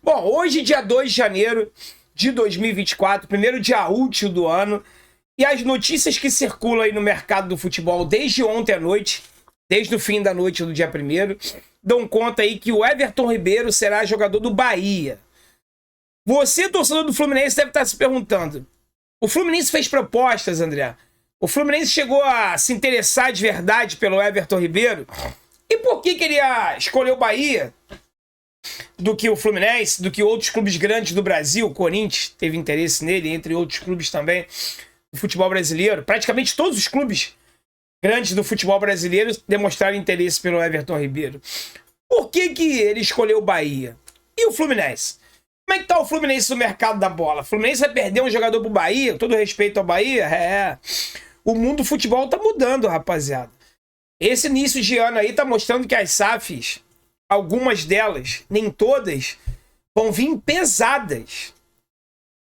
Bom, hoje, dia 2 de janeiro de 2024, primeiro dia útil do ano, e as notícias que circulam aí no mercado do futebol desde ontem à noite, desde o fim da noite do dia 1º, dão conta aí que o Everton Ribeiro será jogador do Bahia. Você, torcedor do Fluminense, deve estar se perguntando, o Fluminense fez propostas, André? O Fluminense chegou a se interessar de verdade pelo Everton Ribeiro? E por que ele ia escolher o Bahia do que o Fluminense, do que outros clubes grandes do Brasil? O Corinthians teve interesse nele, entre outros clubes também do futebol brasileiro. Praticamente todos os clubes grandes do futebol brasileiro demonstraram interesse pelo Everton Ribeiro. Por que ele escolheu o Bahia? E o Fluminense? Como é que tá o Fluminense no mercado da bola? O Fluminense vai perder um jogador pro Bahia? Todo respeito ao Bahia? O mundo do futebol tá mudando, rapaziada. Esse início de ano aí tá mostrando que as SAFs, algumas delas, nem todas, vão vir pesadas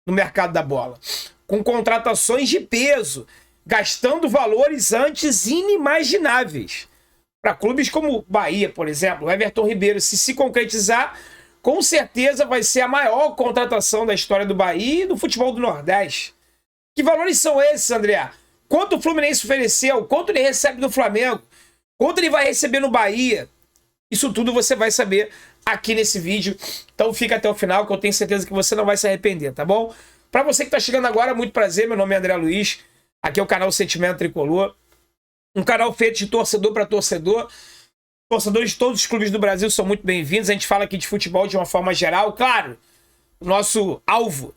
no mercado da bola. Com contratações de peso, gastando valores antes inimagináveis. Para clubes como Bahia, por exemplo, o Everton Ribeiro, se concretizar, com certeza vai ser a maior contratação da história do Bahia e do futebol do Nordeste. Que valores são esses, André? Quanto o Fluminense ofereceu? Quanto ele recebe do Flamengo? Quanto ele vai receber no Bahia? Isso tudo você vai saber aqui nesse vídeo. Então fica até o final, que eu tenho certeza que você não vai se arrepender, tá bom? Para você que está chegando agora, muito prazer. Meu nome é André Luiz. Aqui é o canal Sentimento Tricolor. Um canal feito de torcedor para torcedor. Torcedores de todos os clubes do Brasil são muito bem-vindos. A gente fala aqui de futebol de uma forma geral. Claro, o nosso alvo,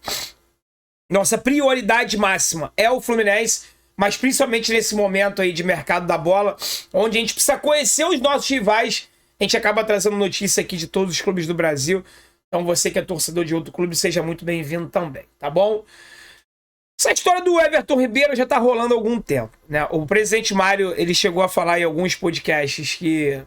nossa prioridade máxima é o Fluminense, mas principalmente nesse momento aí de mercado da bola, onde a gente precisa conhecer os nossos rivais, a gente acaba trazendo notícia aqui de todos os clubes do Brasil. Então você que é torcedor de outro clube, seja muito bem-vindo também, tá bom? Essa história do Everton Ribeiro já tá rolando há algum tempo, né? O presidente Mário, ele chegou a falar em alguns podcasts que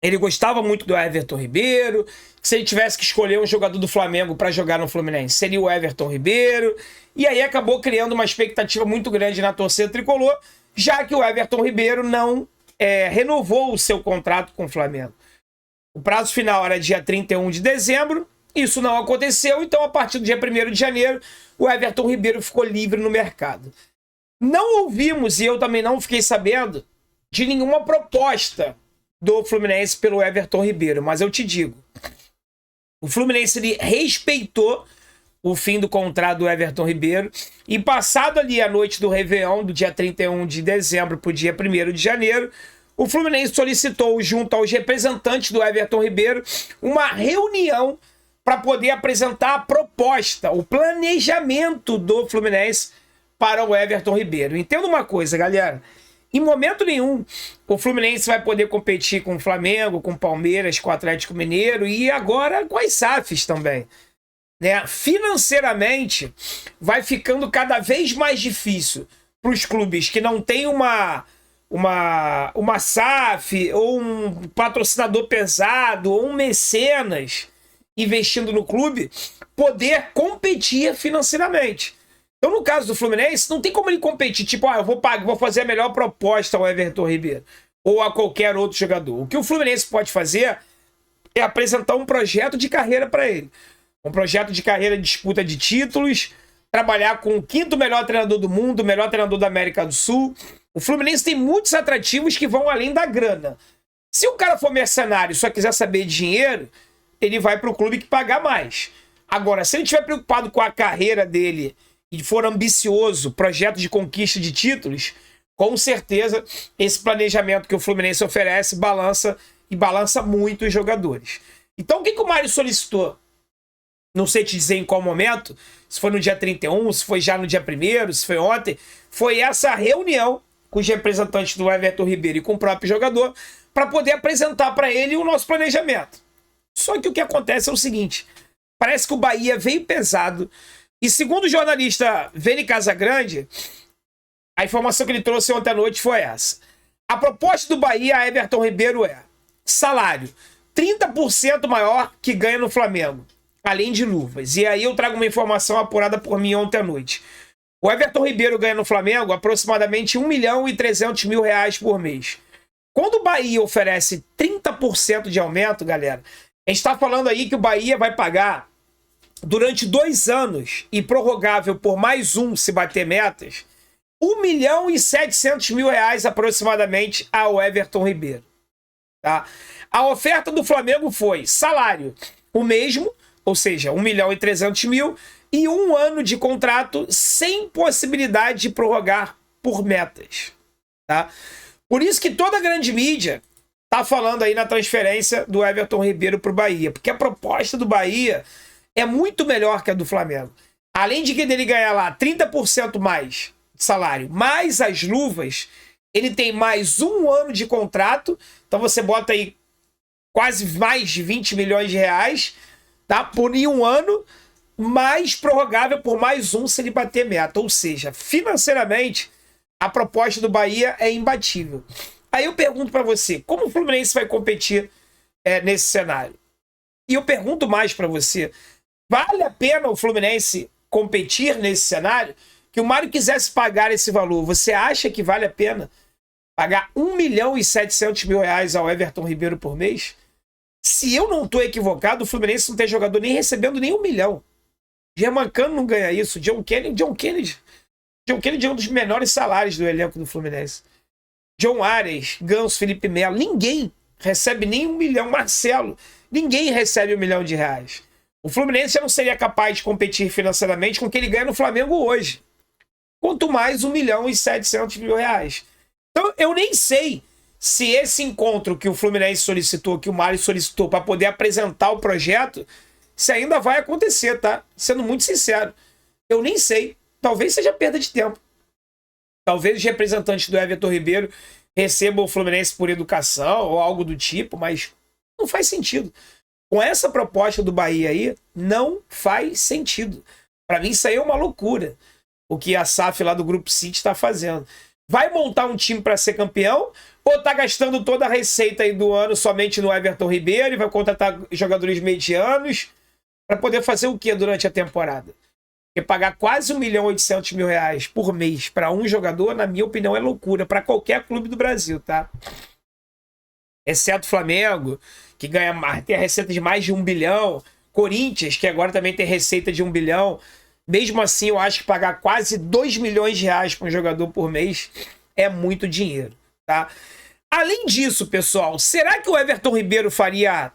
ele gostava muito do Everton Ribeiro, que se ele tivesse que escolher um jogador do Flamengo para jogar no Fluminense, seria o Everton Ribeiro. E aí acabou criando uma expectativa muito grande na torcida tricolor, já que o Everton Ribeiro não renovou o seu contrato com o Flamengo. O prazo final era dia 31 de dezembro, isso não aconteceu, então a partir do dia 1º de janeiro, o Everton Ribeiro ficou livre no mercado. Não ouvimos, e eu também não fiquei sabendo, de nenhuma proposta do Fluminense pelo Everton Ribeiro, mas eu te digo, o Fluminense ele respeitou o fim do contrato do Everton Ribeiro, e passado ali a noite do Réveillon, do dia 31 de dezembro para o dia 1º de janeiro, o Fluminense solicitou, junto aos representantes do Everton Ribeiro, uma reunião para poder apresentar a proposta, o planejamento do Fluminense para o Everton Ribeiro. Entenda uma coisa, galera, em momento nenhum o Fluminense vai poder competir com o Flamengo, com o Palmeiras, com o Atlético Mineiro e agora com as SAFs também. Né? Financeiramente vai ficando cada vez mais difícil para os clubes que não têm uma SAF ou um patrocinador pesado ou um mecenas investindo no clube poder competir financeiramente. Então no caso do Fluminense não tem como ele competir, tipo, eu vou fazer a melhor proposta ao Everton Ribeiro ou a qualquer outro jogador. O que o Fluminense pode fazer é apresentar um projeto de carreira para ele. Um projeto de carreira de disputa de títulos, trabalhar com o 5º melhor treinador do mundo, o melhor treinador da América do Sul. O Fluminense tem muitos atrativos que vão além da grana. Se o cara for mercenário e só quiser saber de dinheiro, ele vai para o clube que pagar mais. Agora, se ele estiver preocupado com a carreira dele e for ambicioso, projeto de conquista de títulos, com certeza esse planejamento que o Fluminense oferece balança muito os jogadores. Então o que o Mário solicitou? Não sei te dizer em qual momento, se foi no dia 31, se foi já no dia 1º, se foi ontem. Foi essa reunião com os representantes do Everton Ribeiro e com o próprio jogador para poder apresentar para ele o nosso planejamento. Só que o que acontece é o seguinte, parece que o Bahia veio pesado e segundo o jornalista Vene Casagrande, a informação que ele trouxe ontem à noite foi essa. A proposta do Bahia a Everton Ribeiro é salário 30% maior que ganha no Flamengo, além de luvas. E aí eu trago uma informação apurada por mim ontem à noite. O Everton Ribeiro ganha no Flamengo aproximadamente R$1.300.000 por mês. Quando o Bahia oferece 30% de aumento, galera, A gente está falando aí que o Bahia vai pagar durante 2 anos e prorrogável por mais um se bater metas, 1.700.000 reais aproximadamente ao Everton Ribeiro. Tá? A oferta do Flamengo foi salário o mesmo, ou seja, 1.300.000 e 1 ano de contrato sem possibilidade de prorrogar por metas. Tá? Por isso que toda a grande mídia tá falando aí na transferência do Everton Ribeiro para o Bahia, porque a proposta do Bahia é muito melhor que a do Flamengo. Além de que ele ganhar lá 30% mais de salário, mais as luvas, ele tem mais 1 ano de contrato, então você bota aí quase mais de 20 milhões de reais, tá? Por 1 ano, mais prorrogável por mais um se ele bater meta. Ou seja, financeiramente, a proposta do Bahia é imbatível. Aí eu pergunto para você, como o Fluminense vai competir nesse cenário? E eu pergunto mais para você, vale a pena o Fluminense competir nesse cenário? Que o Mário quisesse pagar esse valor, você acha que vale a pena pagar 1.700.000 reais ao Everton Ribeiro por mês? Se eu não estou equivocado, o Fluminense não tem jogador nem recebendo nem 1 milhão. Germancano não ganha isso. John Kennedy é um dos menores salários do elenco do Fluminense. John Arias, Ganso, Felipe Melo, ninguém recebe nem 1 milhão. Marcelo, ninguém recebe 1 milhão de reais. O Fluminense já não seria capaz de competir financeiramente com o que ele ganha no Flamengo hoje. Quanto mais 1.700.000 reais. Então eu nem sei se esse encontro que o Fluminense solicitou, que o Mário solicitou para poder apresentar o projeto, se ainda vai acontecer, tá? Sendo muito sincero. Eu nem sei. Talvez seja perda de tempo. Talvez os representantes do Everton Ribeiro recebam o Fluminense por educação ou algo do tipo, mas não faz sentido. Com essa proposta do Bahia aí, não faz sentido. Para mim isso aí é uma loucura. O que a SAF lá do Grupo City está fazendo. Vai montar um time para ser campeão ou tá gastando toda a receita aí do ano somente no Everton Ribeiro e vai contratar jogadores medianos para poder fazer o que durante a temporada? Porque pagar quase 1.800.000 reais por mês para um jogador, na minha opinião, é loucura para qualquer clube do Brasil, tá? Exceto o Flamengo, que tem a receita de mais de 1 bilhão. Corinthians, que agora também tem receita de 1 bilhão. Mesmo assim, eu acho que pagar quase 2 milhões de reais para um jogador por mês é muito dinheiro, tá? Além disso, pessoal, será que o Everton Ribeiro faria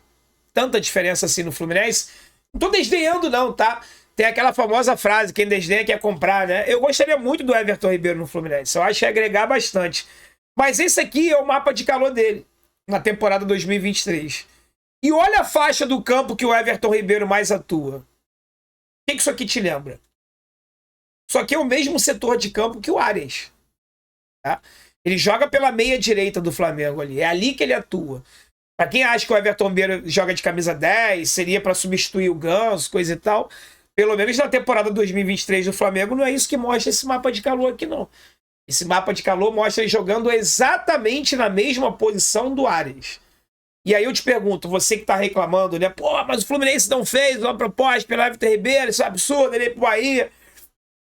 tanta diferença assim no Fluminense? Não tô desdenhando não, tá? Tem aquela famosa frase, quem desdenha quer comprar, né? Eu gostaria muito do Everton Ribeiro no Fluminense. Eu acho que ia agregar bastante. Mas esse aqui é o mapa de calor dele na temporada 2023. E olha a faixa do campo que o Everton Ribeiro mais atua. O que isso aqui te lembra? Isso aqui é o mesmo setor de campo que o Arias. Tá? Ele joga pela meia direita do Flamengo ali. É ali que ele atua. Para quem acha que o Everton Ribeiro joga de camisa 10, seria para substituir o Ganso, coisa e tal, pelo menos na temporada 2023 do Flamengo, não é isso que mostra esse mapa de calor aqui, não. Esse mapa de calor mostra ele jogando exatamente na mesma posição do Arias. E aí eu te pergunto, você que tá reclamando, né? Pô, mas o Fluminense não fez uma proposta pelo Everton Ribeiro, isso é absurdo, ele é pro Bahia.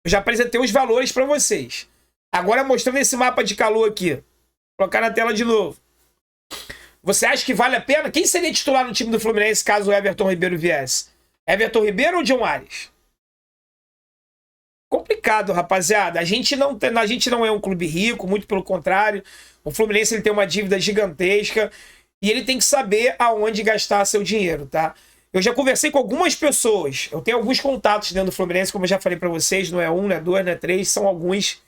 Eu já apresentei os valores para vocês. Agora mostrando esse mapa de calor aqui. Vou colocar na tela de novo. Você acha que vale a pena? Quem seria titular no time do Fluminense caso o Everton Ribeiro viesse? Everton Ribeiro ou John Arias? Complicado, rapaziada. A gente não é um clube rico, muito pelo contrário. O Fluminense ele tem uma dívida gigantesca e ele tem que saber aonde gastar seu dinheiro, tá? Eu já conversei com algumas pessoas. Eu tenho alguns contatos dentro do Fluminense, como eu já falei para vocês. Não é um, não é dois, não é três, são alguns.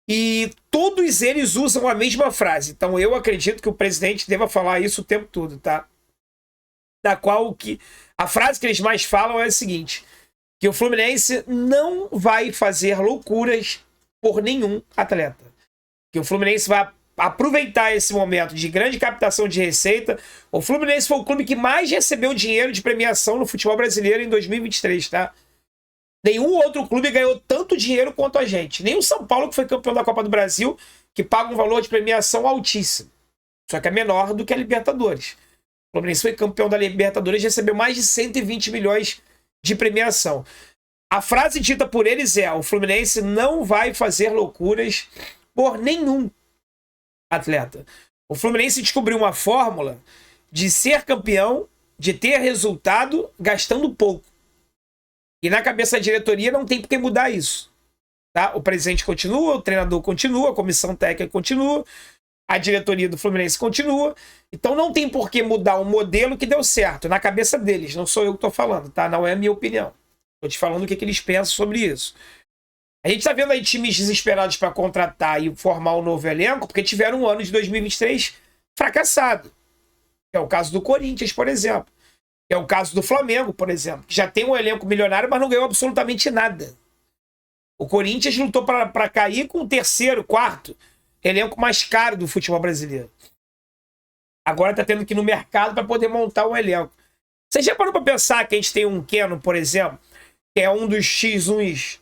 E todos eles usam a mesma frase. Então eu acredito que o presidente deva falar isso o tempo todo, tá? Da qual a frase que eles mais falam é a seguinte: que o Fluminense não vai fazer loucuras por nenhum atleta. Que o Fluminense vai aproveitar esse momento de grande captação de receita. O Fluminense foi o clube que mais recebeu dinheiro de premiação no futebol brasileiro em 2023, tá? Nenhum outro clube ganhou tanto dinheiro quanto a gente. Nem o São Paulo, que foi campeão da Copa do Brasil, que paga um valor de premiação altíssimo. Só que é menor do que a Libertadores. O Fluminense foi campeão da Libertadores e recebeu mais de 120 milhões de premiação. A frase dita por eles é: o Fluminense não vai fazer loucuras por nenhum atleta. O Fluminense descobriu uma fórmula de ser campeão de ter resultado gastando pouco. E na cabeça da diretoria não tem por que mudar isso. Tá? O presidente continua, o treinador continua, a comissão técnica continua, a diretoria do Fluminense continua. Então não tem por que mudar o modelo que deu certo na cabeça deles. Não sou eu que estou falando, tá? Não é a minha opinião. Estou te falando o que eles pensam sobre isso. A gente está vendo aí times desesperados para contratar e formar um novo elenco porque tiveram um ano de 2023 fracassado. É o caso do Corinthians, por exemplo. É o caso do Flamengo, por exemplo, que já tem um elenco milionário, mas não ganhou absolutamente nada. O Corinthians lutou para cair com o terceiro, quarto elenco mais caro do futebol brasileiro. Agora está tendo que ir no mercado para poder montar um elenco. Você já parou para pensar que a gente tem um Keno, por exemplo, que é um dos X1s,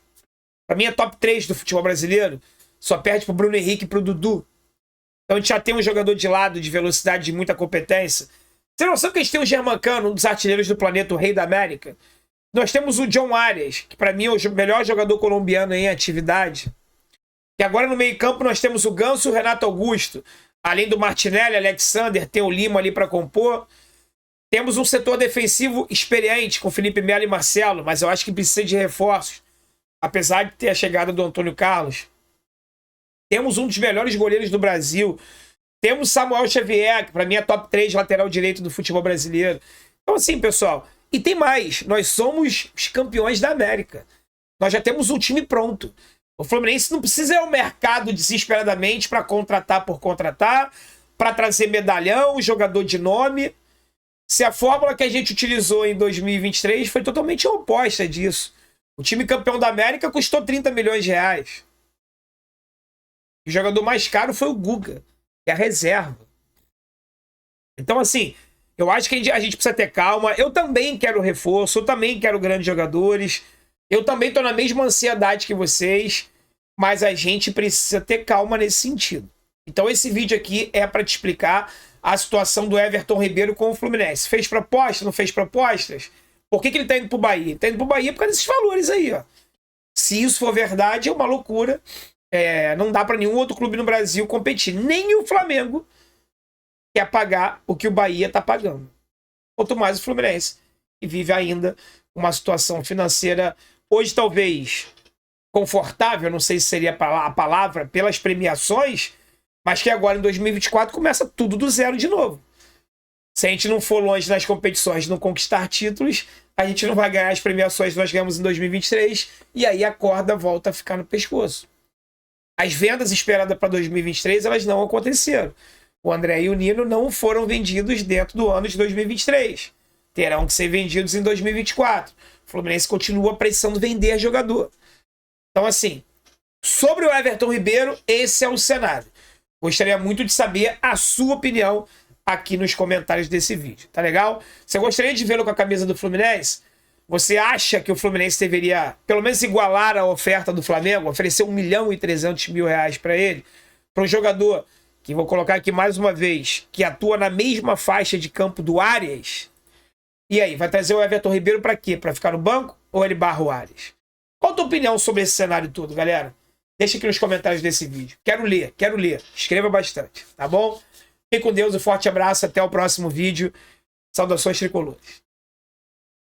para mim é top 3 do futebol brasileiro, só perde pro Bruno Henrique e pro Dudu. Então a gente já tem um jogador de lado, de velocidade, de muita competência. Você não sabe que a gente tem o Germancano, um dos artilheiros do planeta, o rei da América? Nós temos o John Arias, que para mim é o melhor jogador colombiano em atividade. E agora no meio campo nós temos o Ganso e o Renato Augusto. Além do Martinelli, Alexander, tem o Lima ali para compor. Temos um setor defensivo experiente com Felipe Melo e Marcelo, mas eu acho que precisa de reforços. Apesar de ter a chegada do Antônio Carlos. Temos um dos melhores goleiros do Brasil. Temos Samuel Xavier, que para mim é top 3 lateral direito do futebol brasileiro. Então assim, pessoal, e tem mais. Nós somos os campeões da América. Nós já temos um time pronto. O Fluminense não precisa ir ao mercado desesperadamente para contratar por contratar, para trazer medalhão, jogador de nome. Se a fórmula que a gente utilizou em 2023 foi totalmente oposta disso. O time campeão da América custou 30 milhões de reais. O jogador mais caro foi o Guga, que é a reserva. Então, assim, eu acho que a gente precisa ter calma. Eu também quero reforço, eu também quero grandes jogadores. Eu também estou na mesma ansiedade que vocês, mas a gente precisa ter calma nesse sentido. Então esse vídeo aqui é para te explicar a situação do Everton Ribeiro com o Fluminense. Fez proposta, não fez propostas? Por que ele está indo para o Bahia? Está indo para o Bahia por causa desses valores aí, ó. Se isso for verdade, é uma loucura. Não dá para nenhum outro clube no Brasil competir. Nem o Flamengo quer pagar o que o Bahia está pagando. Quanto mais o Fluminense, que vive ainda uma situação financeira, hoje talvez confortável, não sei se seria a palavra, pelas premiações, mas que agora em 2024 começa tudo do zero de novo. Se a gente não for longe nas competições, não conquistar títulos, a gente não vai ganhar as premiações que nós ganhamos em 2023 e aí a corda volta a ficar no pescoço. As vendas esperadas para 2023, elas não aconteceram. O André e o Nino não foram vendidos dentro do ano de 2023. Terão que ser vendidos em 2024. O Fluminense continua precisando vender jogador. Então, assim, sobre o Everton Ribeiro, esse é o cenário. Gostaria muito de saber a sua opinião aqui nos comentários desse vídeo. Tá legal? Você gostaria de vê-lo com a camisa do Fluminense? Você acha que o Fluminense deveria, pelo menos, igualar a oferta do Flamengo? Oferecer R$1.300.000 para ele? Para um jogador, que vou colocar aqui mais uma vez, que atua na mesma faixa de campo do Arias? E aí, vai trazer o Everton Ribeiro para quê? Para ficar no banco ou ele barra o Arias? Qual a tua opinião sobre esse cenário todo, galera? Deixa aqui nos comentários desse vídeo. Quero ler. Escreva bastante, tá bom? Fique com Deus, um forte abraço, até o próximo vídeo. Saudações tricolores.